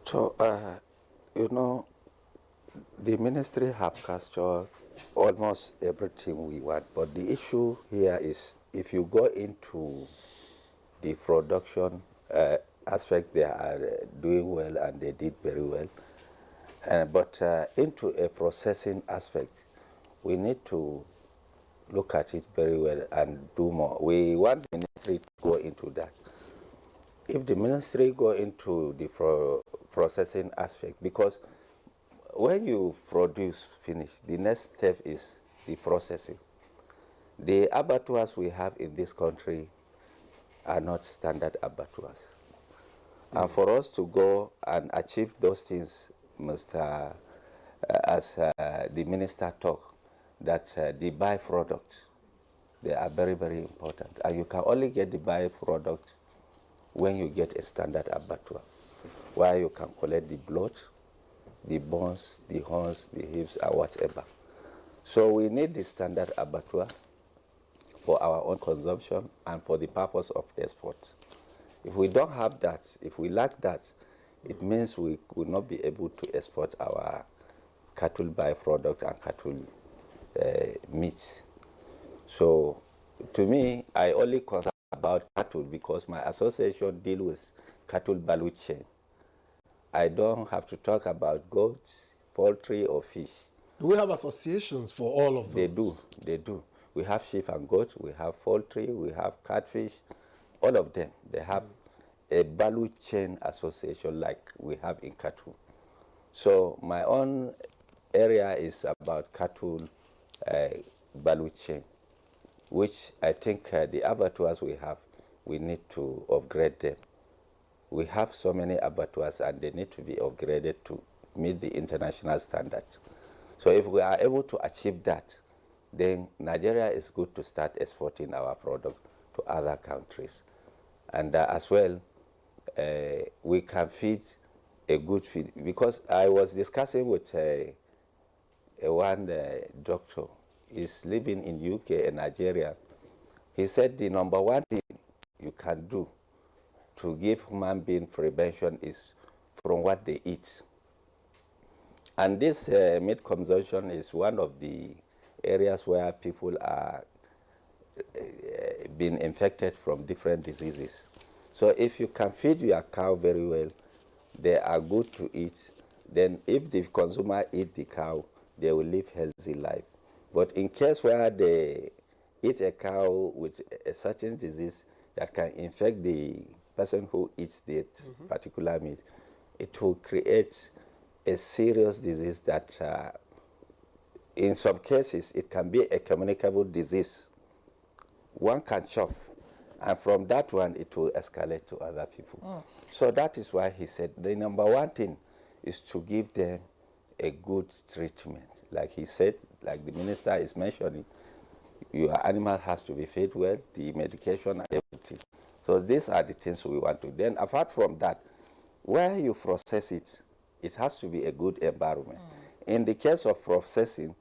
So, you know, the ministry have captured almost everything we want, but the issue here is if you go into the production aspect, they are doing well and they did very well. But into a processing aspect, we need to look at it very well and do more. We want the ministry to go into that. If the ministry go into the processing aspect, because when you produce finish, the next step is the processing. The abattoirs we have in this country are not standard abattoirs. And for us to go and achieve those things must, as the minister talked, that the byproduct, they are very, very important. And you can only get the byproduct when you get a standard abattoir, where you can collect the blood, the bones, the horns, the hips, and whatever. So we need the standard abattoir for our own consumption and for the purpose of export. If we don't have that, if we lack that, it means we will not be able to export our cattle byproduct and cattle meat. So to me, I only concern about cattle because my association deals with cattle value chain. I don't have to talk about goats, poultry, or fish. Do we have associations for all of those? They do. We have sheep and goats, we have poultry, we have catfish, all of them. They have a value chain association like we have in cattle. So my own area is about cattle value chain, which I think the abattoirs we have, we need to upgrade them. We have so many abattoirs and they need to be upgraded to meet the international standards. So if we are able to achieve that, then Nigeria is good to start exporting our product to other countries. And as well, we can feed a good feed. Because I was discussing with one doctor, he's living in UK, a Nigerian. He said the number one thing you can do to give human being prevention is from what they eat. And this meat consumption is one of the areas where people are being infected from different diseases. So if you can feed your cow very well, they are good to eat. Then if the consumer eat the cow, they will live healthy life. But in case where they eat a cow with a certain disease that can infect the person who eats that particular meat, it will create a serious disease that in some cases it can be a communicable disease. One can chop, and from that one it will escalate to other people. So that is why he said the number one thing is to give them a good treatment. Like he said, like the minister is mentioning, your animal has to be fed well, the medication and everything. So these are the things we want to. Then apart from that, where you process it, it has to be a good environment. In the case of processing,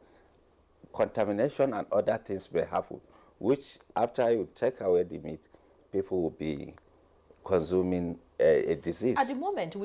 contamination and other things may happen, which after you take away the meat, people will be consuming a disease. At the moment,